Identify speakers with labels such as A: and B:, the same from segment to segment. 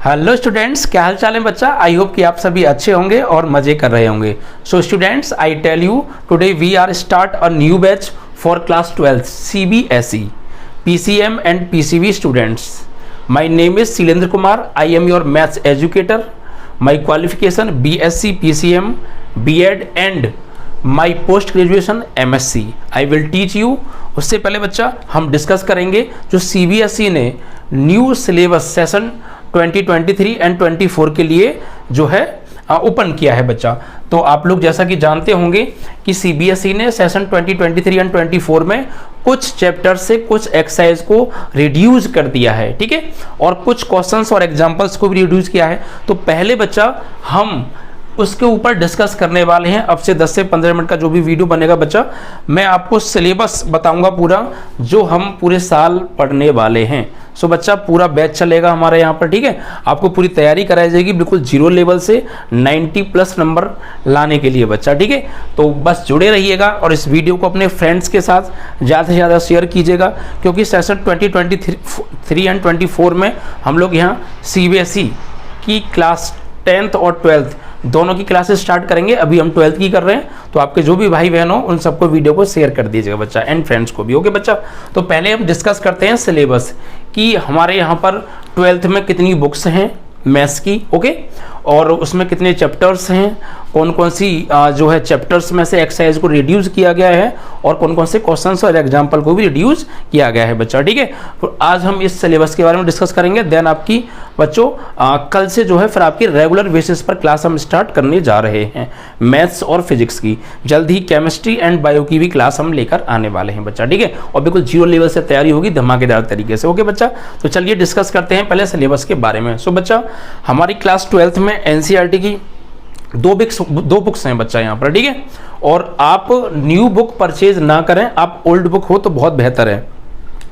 A: Hello students, क्या हाल चाल है बच्चा। आई होप कि आप सभी अच्छे होंगे और मजे कर रहे होंगे। So students, I tell you today we are start a new batch for class 12 CBSE PCM and PCB students. My name is Shilendra Kumar. I am your maths educator. My qualification BSc PCM B.Ed and my post graduation MSc। I will teach you. उससे पहले बच्चा हम discuss करेंगे जो CBSE ने new syllabus session 2023 and 24 के लिए जो है ओपन किया है बच्चा। तो आप लोग जैसा कि जानते होंगे कि CBSE ने सेशन 2023 एंड 24 में कुछ चैप्टर से कुछ एक्सरसाइज को रिड्यूस कर दिया है, ठीक है, और कुछ क्वेश्चंस और एग्जांपल्स को भी रिड्यूस किया है। तो पहले बच्चा हम उसके ऊपर डिस्कस करने वाले हैं। अब से 10 से 15 मिनट का जो भी वीडियो बनेगा बच्चा, मैं आपको सिलेबस बताऊंगा पूरा जो हम पूरे साल पढ़ने वाले हैं। सो बच्चा पूरा बैच चलेगा हमारे यहाँ पर, ठीक है। आपको पूरी तैयारी कराई जाएगी बिल्कुल जीरो लेवल से 90+ नंबर लाने के लिए बच्चा, ठीक है। तो बस जुड़े रहिएगा और इस वीडियो को अपने फ्रेंड्स के साथ ज़्यादा से ज़्यादा शेयर कीजिएगा, क्योंकि सेशन 2023 एंड 24 में हम लोग यहाँ CBSE की क्लास 10th और 12th दोनों की क्लासेस स्टार्ट करेंगे। अभी हम 12th की कर रहे हैं, तो आपके जो भी भाई बहन हो उन सबको वीडियो को शेयर कर दीजिएगा बच्चा, एंड फ्रेंड्स को भी, ओके बच्चा। तो पहले हम डिस्कस करते हैं सिलेबस कि हमारे यहाँ पर 12th में कितनी बुक्स हैं मैथ्स की, ओके, और उसमें कितने चैप्टर्स हैं, कौन कौन सी जो है चैप्टर्स में से एक्सरसाइज को रिड्यूस किया गया है, और कौन कौन से क्वेश्चंस और एग्जाम्पल को भी रिड्यूस किया गया है बच्चा, ठीक है। तो आज हम इस सिलेबस के बारे में डिस्कस करेंगे। देन आपकी बच्चों कल से जो है फिर आपकी रेगुलर बेसिस पर क्लास हम स्टार्ट करने जा रहे हैं मैथ्स और फिजिक्स की। जल्द ही केमिस्ट्री एंड बायो की भी क्लास हम लेकर आने वाले हैं बच्चा, ठीक है, और बिल्कुल जीरो लेवल से तैयारी होगी धमाकेदार तरीके से, ओके बच्चा। तो चलिए डिस्कस करते हैं पहले सिलेबस के बारे में। सो बच्चा हमारी क्लास 12th में NCERT की दो बुक्स हैं बच्चा यहाँ पर, ठीक है। और आप न्यू बुक परचेज ना करें, आप ओल्ड बुक हो तो बहुत बेहतर है,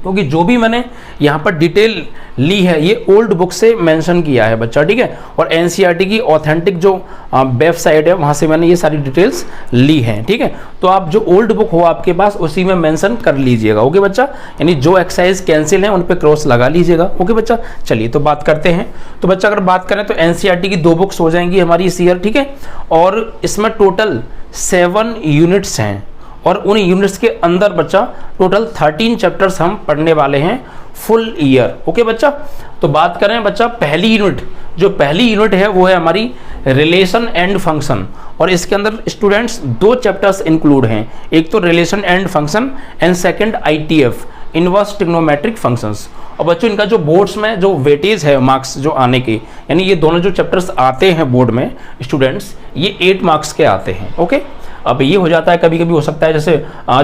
A: क्योंकि जो भी मैंने यहाँ पर डिटेल ली है ये ओल्ड बुक से मेंशन किया है बच्चा, ठीक है। और NCERT की ऑथेंटिक जो वेबसाइट है वहाँ से मैंने ये सारी डिटेल्स ली हैं, ठीक है। तो आप जो ओल्ड बुक हो आपके पास उसी में मेंशन कर लीजिएगा, ओके बच्चा। यानी जो एक्सरसाइज कैंसिल है उन पे क्रॉस लगा लीजिएगा, ओके बच्चा। चलिए तो बात करते हैं। तो बच्चा अगर बात करें तो NCERT की 2 बुक्स हो जाएंगी हमारी इस ईयर, ठीक है। और इसमें टोटल 7 यूनिट्स हैं, और उन यूनिट्स के अंदर बच्चा टोटल 13 चैप्टर्स हम पढ़ने वाले हैं फुल ईयर, ओके बच्चा। तो बात करें बच्चा पहली यूनिट है वो है हमारी रिलेशन एंड फंक्शन, और इसके अंदर स्टूडेंट्स 2 चैप्टर्स इंक्लूड हैं। एक तो relation and function and second ITF inverse trigonometric functions. और बच्चों इनका जो बोर्ड्स में जो वेटेज है मार्क्स जो आने के, यानी ये दोनों जो चैप्टर्स आते हैं बोर्ड में स्टूडेंट्स, ये 8 मार्क्स के आते हैं, ओके। अब ये हो जाता है कभी कभी हो सकता है जैसे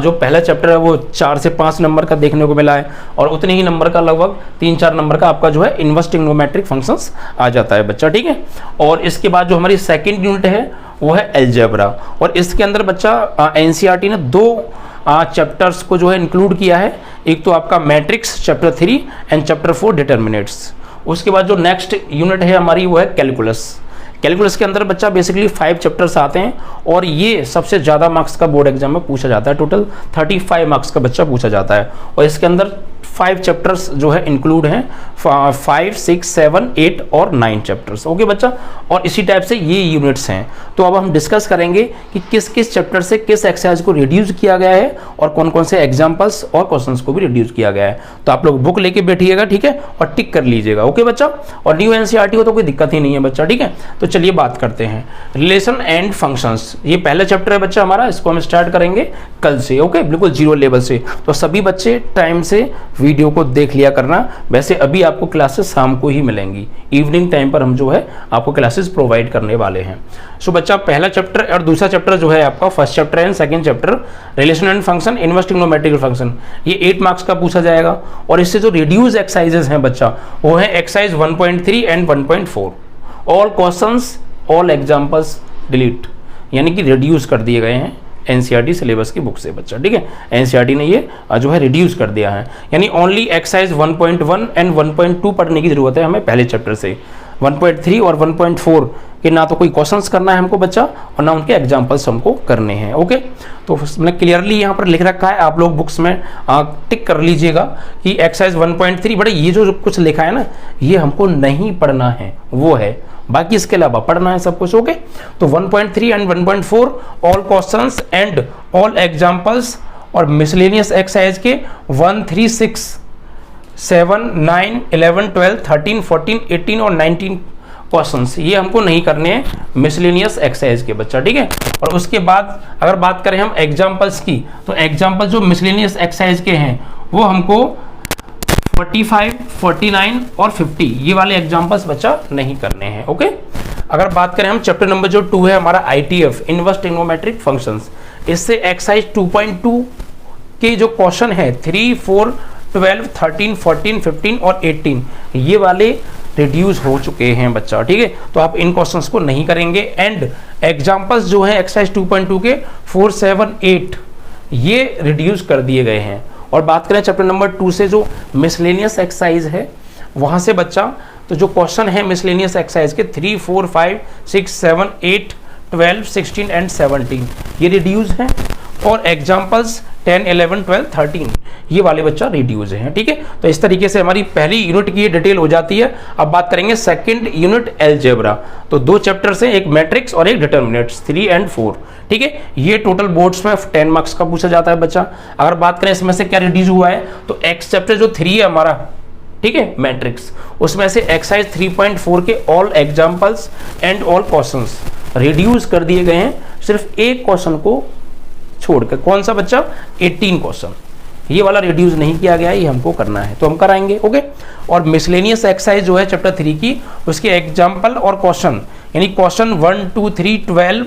A: जो पहला चैप्टर है वो 4 से 5 नंबर का देखने को मिला है, और उतने ही नंबर का लगभग 3-4 नंबर का आपका जो है इनवर्स ट्रिग्नोमेट्रिक फंक्शंस आ जाता है बच्चा, ठीक है। और इसके बाद जो हमारी सेकंड यूनिट है वो है अलजेब्रा, और इसके अंदर बच्चा NCERT ने 2 चैप्टर्स को जो है इंक्लूड किया है। एक तो आपका matrix chapter 3 and chapter 4 determinates. उसके बाद जो नेक्स्ट यूनिट है हमारी वो है कैलकुलस। कैलकुलस के अंदर बच्चा बेसिकली 5 चैप्टर्स आते हैं, और ये सबसे ज़्यादा मार्क्स का बोर्ड एग्जाम में पूछा जाता है। टोटल 35 मार्क्स का बच्चा पूछा जाता है, और इसके अंदर 5 चैप्टर्स जो है इंक्लूड हैं, 5, 6, 7, 8 और 9 चैप्टर्स, ओके बच्चा। और इसी टाइप से ये यूनिट्स हैं। तो अब हम डिस्कस करेंगे कि किस किस चैप्टर से किस एक्सरसाइज को रिड्यूस किया गया है, और कौन कौन से एग्जाम्पल्स और क्वेश्चंस को भी रिड्यूस किया गया है। तो आप लोग बुक लेके बैठिएगा, ठीक है, और टिक कर लीजिएगा, ओके बच्चा। और न्यू NCERT हो तो कोई दिक्कत ही नहीं है बच्चा, ठीक है। तो चलिए बात करते हैं रिलेशन एंड फंक्शंस। ये पहला चैप्टर है बच्चा हमारा, इसको हम स्टार्ट करेंगे कल से, ओके, बिल्कुल जीरो लेवल से। तो सभी बच्चे टाइम से वीडियो को देख लिया करना। वैसे अभी आपको क्लासेस शाम को ही मिलेंगी, इवनिंग टाइम पर हम जो है आपको क्लासेस प्रोवाइड करने वाले हैं। सो बच्चा पहला चैप्टर और दूसरा चैप्टर जो है आपका first chapter and second chapter relation and function inverse trigonometric function, ये 8 मार्क्स का पूछा जाएगा। और इससे जो रिड्यूस एक्सरसाइजेस हैं बच्चा वो है exercise 1.3 and 1.4। All questions all examples delete, यानी कि रिड्यूस कर दिए गए हैं NCERT सिलेबस की बुक से बच्चा, ठीक है। NCERT ने ये जो है रिड्यूस कर दिया है, यानी ओनली एक्सरसाइज 1.1 एंड 1.2 पढ़ने की जरूरत है हमें पहले चैप्टर से। 1.3 और 1.4 कि ना तो कोई क्वेश्चंस करना है हमको बच्चा और ना उनके एग्जाम्पल्स हमको करने हैं। ओके, तो मैंने क्लियरली यहाँ पर लिख रखा है, आप लोग बुक्स में टिक कर लीजिएगा कि एक्सरसाइज 1.3 बड़े ये जो कुछ लिखा है ना ये हमको नहीं पढ़ना है, वो है, बाकी इसके अलावा पढ़ना है सब कुछ। ओके, तो 1.3 and 1.4 all questions and all examples और मिसलेनियस एक्सरसाइज के 1, 3, 6, 7, 9, 11, 12, 13, 14, 18 और 19 क्वेश्चंस ये हमको नहीं करने हैं मिसलेनियस एक्सरसाइज के बच्चा, ठीक है। और उसके बाद अगर बात करें हम एग्जाम्पल्स की, तो एग्जाम्पल जो मिसलेनियस एक्सरसाइज के हैं वो हमको 45, 49 और 50 ये वाले एग्जाम्पल्स बच्चा नहीं करने हैं। ओके, अगर बात करें हम चैप्टर नंबर जो 2 है हमारा ITF इनवर्स ट्रिग्नोमेट्रिक फंक्शंस, इससे एक्सरसाइज 2.2 के जो क्वेश्चन है 3, 4, 12, 13, 14, 15 और 18 ये वाले रिड्यूस हो चुके हैं बच्चा, ठीक है। तो आप इन क्वेश्चंस को नहीं करेंगे एंड एग्जाम्पल्स जो है एक्सरसाइज 2.2 के 4, 7, 8 ये रिड्यूस कर दिए गए हैं। और बात करें चैप्टर नंबर 2 से जो मिसलेनियस एक्सरसाइज है वहां से बच्चा तो जो क्वेश्चन है मिसलेनियस एक्सरसाइज के 3, 4, 5, 6, 7, 8, 12, 16 एंड 17 ये रिड्यूस हैं और एग्जाम्पल्स 10, 11, 12, 13 ये वाले बच्चा रिड्यूस हैं, ठीक है। तो इस तरीके से हमारी पहली यूनिट की डिटेल हो जाती है। अब बात करेंगे सेकंड यूनिट अलजेब्रा, तो 2 चैप्टर्स हैं, एक मैट्रिक्स और एक डिटर्मिनेंट्स 3 एंड 4, ठीक है। ये टोटल बोर्ड्स में 10 मार्क्स का पूछा जाता है बच्चा। अगर बात करें इसमें से क्या रिड्यूस हुआ है तो एक्स चैप्टर जो 3 है हमारा, ठीक है, मैट्रिक्स, उसमें से एक्सरसाइज 3.4 के all examples and all questions reduce कर दिए गए हैं, सिर्फ एक क्वेश्चन को छोड़कर। कौन सा बच्चा? 18 क्वेश्चन, ये वाला रिड्यूस नहीं किया गया है, ये हमको करना है तो हम कराएंगे। ओके, और मिसलेनियस एक्सरसाइज जो है चैप्टर 3 की उसके एग्जाम्पल और क्वेश्चन यानी क्वेश्चन 1, 2, 3, 12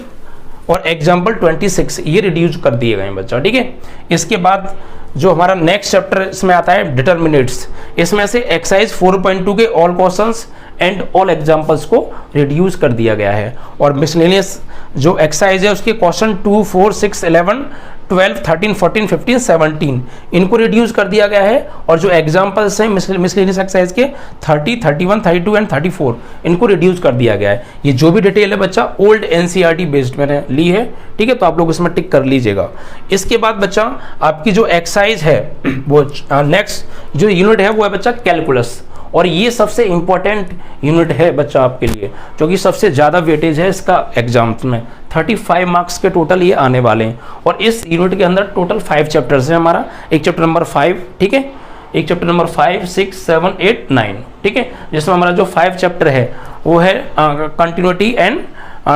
A: और एग्जाम्पल 26 ये रिड्यूस कर दिए गए हैं बच्चा, ठीक है। इसके बाद जो हमारा नेक्स्ट चैप्टर इसमें आता है डिटर्मिनेंट्स, इसमें से एक्सरसाइज 4.2 के all questions and all examples को रिड्यूस कर दिया गया है। और मिसलेनियस जो एक्सरसाइज है उसके क्वेश्चन 2, 4, 6, 11, 12, 13, 14, 15, 17 इनको रिड्यूस कर दिया गया है। और जो एग्जाम्पल्स हैं मिसलेनियस एक्सरसाइज के 30, 31, 32 एंड 34 इनको रिड्यूस कर दिया गया है। ये जो भी डिटेल है बच्चा ओल्ड NCERT बेस्ड मैंने ली है, ठीक है, तो आप लोग इसमें टिक कर लीजिएगा। इसके बाद बच्चा आपकी जो एक्सरसाइज है वो नेक्स्ट जो यूनिट है वो है बच्चा कैलकुलस, और ये सबसे इंपॉर्टेंट यूनिट है बच्चा आपके लिए क्योंकि सबसे ज़्यादा वेटेज है इसका एग्जाम्स में। 35 मार्क्स के टोटल ये आने वाले हैं और इस यूनिट के अंदर टोटल 5 चैप्टर्स हैं हमारा। एक चैप्टर नंबर 5, ठीक है, एक चैप्टर नंबर 5, 6, 7, 8, 9, ठीक है, जिसमें हमारा जो 5 चैप्टर है वो है continuity and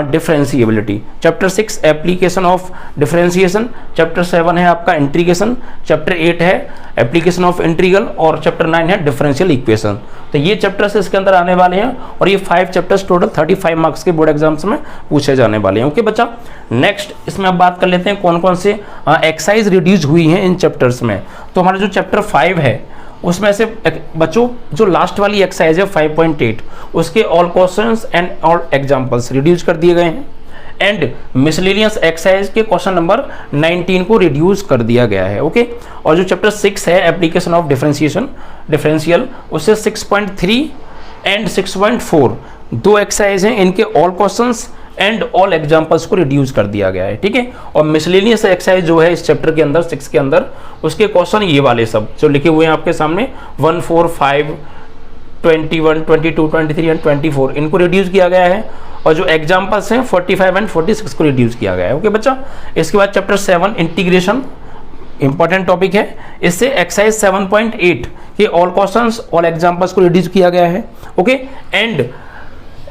A: differentiability. Chapter 6 application of differentiation, chapter 7 है आपका इंटीग्रेशन, चैप्टर 8 है एप्लीकेशन ऑफ इंटीग्रल और चैप्टर 9 है डिफरेंशियल इक्वेशन। तो ये चैप्टर्स इसके अंदर आने वाले हैं और ये 5 चैप्टर्स टोटल 35 मार्क्स के बोर्ड एग्जाम्स में पूछे जाने वाले हैं। ओके बच्चा, नेक्स्ट इसमें अब बात कर लेते हैं कौन कौन से एक्सरसाइज रिड्यूस हुई हैं इन चैप्टर्स में। तो हमारा जो चैप्टर 5 है उसमें से बच्चों जो लास्ट वाली एक्सरसाइज है 5.8 उसके all questions and all examples reduce कर दिए गए हैं एंड मिसलेनियस एक्सरसाइज के क्वेश्चन नंबर 19 को रिड्यूस कर दिया गया है। ओके, और जो चैप्टर 6 है एप्लीकेशन ऑफ डिफरेंशियल उससे 6.3 एंड 6.4 2 एक्सरसाइज हैं, इनके all questions and all examples को रिड्यूस कर दिया गया है, ठीक है। और मिसलेनियस एक्सरसाइज जो है इस चैप्टर के अंदर 6 के अंदर उसके क्वेश्चन ये वाले सब जो लिखे हुए हैं आपके सामने 1, 4, 5, 21, 22, 23 एंड 24 इनको रिड्यूस किया गया है और जो एग्जांपल्स हैं 45 एंड 46 को रिड्यूस किया गया है। ओके बच्चा, इसके बाद चैप्टर 7 इंटीग्रेशन इंपॉर्टेंट टॉपिक है, इससे एक्सरसाइज 7.8 के ऑल क्वेश्चंस ऑल एग्जांपल्स को रिड्यूस किया गया है। ओके, एंड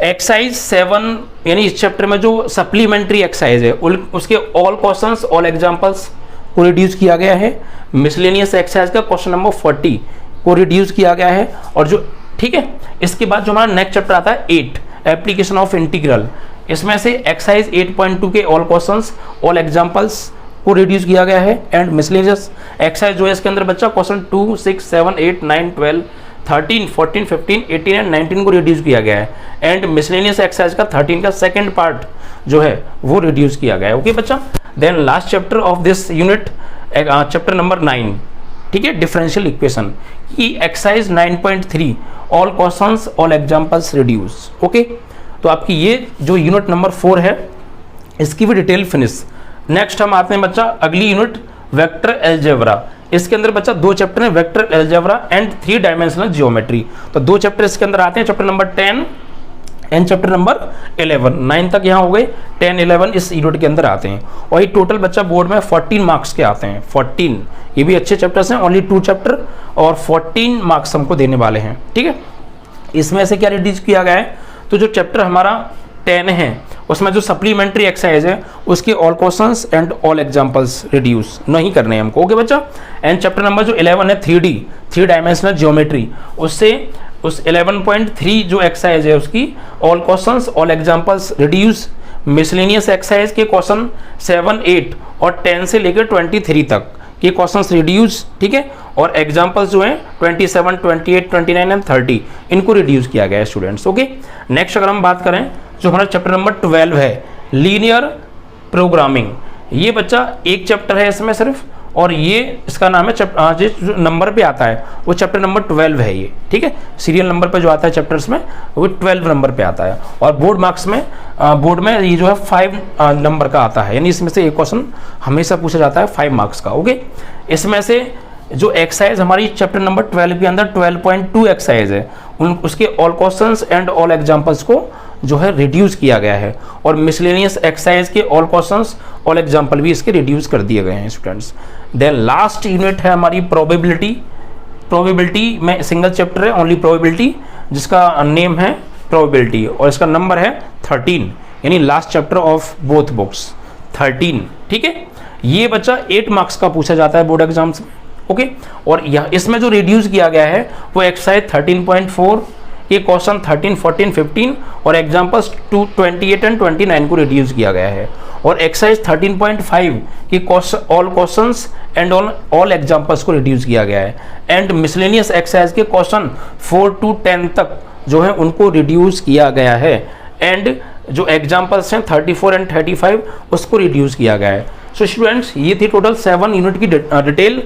A: एक्सरसाइज 7 यानी इस चैप्टर में जो सप्लीमेंट्री एक्सरसाइज है उसके ऑल क्वेश्चंस ऑल एग्जांपल्स को रिड्यूस किया गया है। मिसलेनियस एक्सरसाइज का क्वेश्चन नंबर 40 को रिड्यूस किया गया है और जो, ठीक है, इसके बाद जो हमारा नेक्स्ट चैप्टर आता है 8 एप्लीकेशन ऑफ इंटीग्रल, इसमें से एक्सरसाइज 8.2 के ऑल क्वेश्चंस ऑल एग्जांपल्स को रिड्यूस किया गया है एंड मिसलेनियस एक्सरसाइज जो है इसके अंदर बच्चा क्वेश्चन 2, 6, 7, 8, 9, 12, 13, 14, 15, 18 एंड 19 को रिड्यूस किया गया है एंड मिसलेनियस एक्सरसाइज का 13 का सेकंड पार्ट जो है वो रिड्यूस किया गया है। ओके बच्चा, then last chapter of this unit chapter number 9, ठीक है, डिफरेंशियल इक्वेशन की exercise 9.3 all questions all examples reduce. Okay, तो आपकी ये जो यूनिट नंबर 4 है इसकी भी डिटेल फिनिश। नेक्स्ट हम आते हैं बच्चा अगली यूनिट वेक्टर अलजेब्रा। इसके अंदर बच्चा 2 चैप्टर हैं, vector algebra and 3 dimensional geometry. तो 2 चैप्टर इसके अंदर आते हैं, chapter number 10 and chapter number 11। 9 तक यहाँ हो गए, 10 11 इस यूनिट के अंदर आते हैं। और ये टोटल बच्चा बोर्ड में 14 मार्क्स के आते हैं, 14। ये भी अच्छे चैप्टर्स हैं, ओनली 2 चैप्टर और 14 मार्क्स हमको देने वाले हैं, ठीक है। इसमें से क्या रिड्यूस किया गया है, तो जो चैप्टर हमारा 10 है उसमें जो सप्लीमेंट्री एक्सरसाइज है उसके all questions and all examples reduce नहीं करने हैं हमको, ओके बच्चा। एंड चैप्टर नंबर जो 11 है 3D 3 डायमेंशनल ज्योमेट्री, उससे उस 11.3 जो एक्सरसाइज है उसकी all questions all examples reduce. Miscellaneous exercise के क्वेश्चन 7 8 और 10 से लेकर 23 तक के क्वेश्चंस रिड्यूस, ठीक है। और एग्जांपल्स जो हैं 27 28 29 एंड 30 इनको रिड्यूस किया गया है स्टूडेंट्स, ओके। नेक्स्ट अगर हम बात करें जो हमारा चैप्टर नंबर 12 है लीनियर प्रोग्रामिंग, ये बच्चा एक चैप्टर है इसमें सिर्फ, और ये इसका नाम है जो नंबर पे आता है वो चैप्टर नंबर 12 है ये, ठीक है। सीरियल नंबर पे जो आता है चैप्टर्स में वो 12 नंबर पे आता है। और बोर्ड मार्क्स में बोर्ड में ये जो है 5 नंबर का आता है, यानी इसमें से एक क्वेश्चन हमेशा पूछा जाता है 5 मार्क्स का, ओके। इसमें से जो एक्सरसाइज हमारी चैप्टर नंबर 12 के अंदर 12.2 एक्सरसाइज है उसके all questions and all examples को जो है रिड्यूस किया गया है। और मिसलेनियस एक्सरसाइज के ऑल क्वेश्चंस ऑल एग्जांपल भी इसके रिड्यूस कर दिए गए हैं स्टूडेंट्स। देन लास्ट यूनिट है हमारी प्रोबेबिलिटी। प्रोबेबिलिटी में सिंगल चैप्टर है ओनली प्रोबेबिलिटी, जिसका नेम है प्रोबेबिलिटी और इसका नंबर है 13, यानी last chapter of both books 13, ठीक है। ये बच्चा 8 मार्क्स का पूछा जाता है बोर्ड एग्जाम्स में, ओके। और यह इसमें जो रिड्यूस किया गया है वो एक्सरसाइज 13.4 ये क्वेश्चन 13 14 15 और एग्जांपल्स 28 एंड 29 को रिड्यूस किया गया है। और एक्सरसाइज 13.5 की all questions and all examples को रिड्यूस किया गया है। एंड मिसलेनियस एक्सरसाइज के क्वेश्चन 4 to 10 तक जो है उनको रिड्यूस किया गया है। एंड जो एग्जांपल्स हैं 34 एंड 35 उसको रिड्यूस किया गया है। सो स्टूडेंट्स ये थी टोटल 7 यूनिट की डिटेल,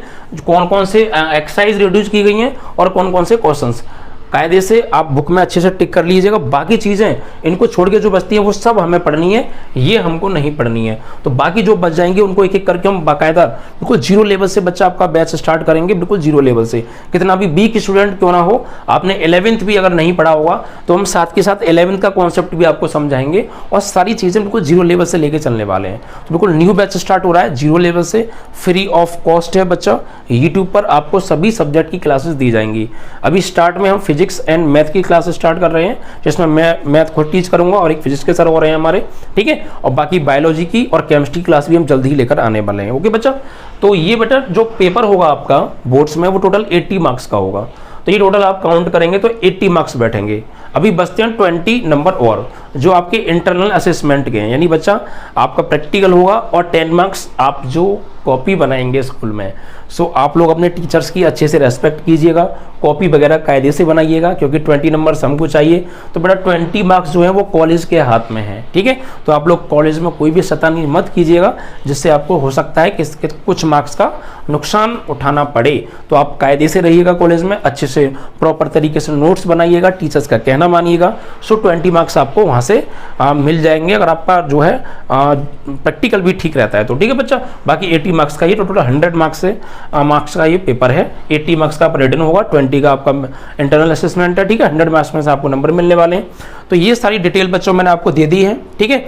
A: कौन कौन से एक्सरसाइज रिड्यूस की गई हैं और कौन कौन से क्वेश्चंस। कायदे से आप बुक में अच्छे से टिक कर लीजिएगा। बाकी चीज़ें इनको छोड़ के जो बचती हैं वो सब हमें पढ़नी है, ये हमको नहीं पढ़नी है। तो बाकी जो बच जाएंगे उनको एक एक करके हम बाकायदा बिल्कुल जीरो लेवल से बच्चा आपका बैच स्टार्ट करेंगे, बिल्कुल जीरो लेवल से। कितना भी वीक स्टूडेंट क्यों ना हो, आपने 11th भी अगर नहीं पढ़ा होगा तो हम साथ के साथ 11th का कॉन्सेप्ट भी आपको समझाएंगे और सारी चीज़ें बिल्कुल जीरो लेवल से लेके चलने वाले हैं। तो बिल्कुल न्यू बैच स्टार्ट हो रहा है जीरो लेवल से, फ्री ऑफ कॉस्ट है बच्चा। यूट्यूब पर आपको सभी सब्जेक्ट की क्लासेस दी जाएंगी। अभी स्टार्ट में हम फिजिक्स एंड मैथ की क्लास स्टार्ट कर रहे हैं, जिसमें मैं मैथ खुद टीच करूंगा और एक फिजिक्स के सर हो रहे हैं हमारे, ठीक है। और बाकी बायोलॉजी की और केमिस्ट्री क्लास भी हम जल्दी ही लेकर आने वाले हैं, ओके बच्चा। तो ये बेटा जो पेपर होगा आपका बोर्ड्स में वो टोटल 80 मार्क्स का होगा। तो ये टोटल आप काउंट करेंगे तो 80 मार्क्स बैठेंगे। अभी बचते हैं 20 नंबर और जो आपके इंटरनल असेसमेंट के हैं, यानी बच्चा आपका प्रैक्टिकल होगा और 10 मार्क्स आप जो कॉपी बनाएंगे स्कूल में। सो आप लोग अपने टीचर्स की अच्छे से रेस्पेक्ट कीजिएगा, कॉपी वगैरह कायदे से बनाइएगा, क्योंकि 20 नंबर्स हमको चाहिए। तो बेटा 20 मार्क्स जो है वो कॉलेज के हाथ में है, ठीक है। तो आप लोग कॉलेज में कोई भी शैतानी मत कीजिएगा, जिससे आपको हो सकता है कि कुछ मार्क्स का नुकसान उठाना पड़े। तो आप कायदे से रहिएगा कॉलेज में, अच्छे से प्रॉपर तरीके से नोट्स बनाइएगा, टीचर्स का कहना मानिएगा। सो 20 मार्क्स आपको वहाँ से मिल जाएंगे अगर आपका जो है प्रैक्टिकल भी ठीक रहता है तो, ठीक है बच्चा। बाकी 80 मार्क्स का ये टोटल 100 मार्क्स का ये पेपर है। 80 मार्क्स का आप रिटन होगा, 20 का आपका इंटरनल असेसमेंट है, ठीक है। 100 मार्क्स में से आपको नंबर मिलने वाले हैं। तो ये सारी डिटेल बच्चों मैंने आपको दे दी है, ठीक है।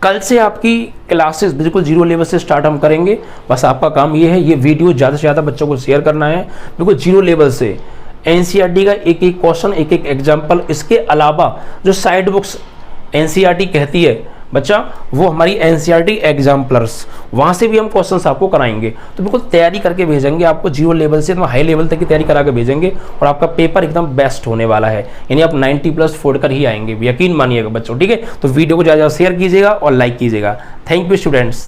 A: कल से आपकी क्लासेस बिल्कुल जीरो लेवल से स्टार्ट हम करेंगे। बस आपका काम ये है, ये वीडियो ज़्यादा से ज़्यादा बच्चों को शेयर करना है, बिल्कुल जीरो लेवल से। एनसीईआरटी का एक एक क्वेश्चन, एक एक एग्जाम्पल, इसके अलावा जो साइड बुक्स एनसीईआरटी कहती है बच्चा, वो हमारी एनसीईआरटी एग्जाम्पलर्स, वहाँ से भी हम क्वेश्चंस आपको कराएंगे। तो बिल्कुल तैयारी करके भेजेंगे आपको, जीरो लेवल से हाई लेवल तक की तैयारी करा के भेजेंगे और आपका पेपर एकदम बेस्ट होने वाला है। यानी आप 90+ फोड़ कर ही आएंगे, यकीन मानिएगा बच्चों, ठीक है। तो वीडियो को ज़्यादा शेयर कीजिएगा और लाइक कीजिएगा। Thank you students.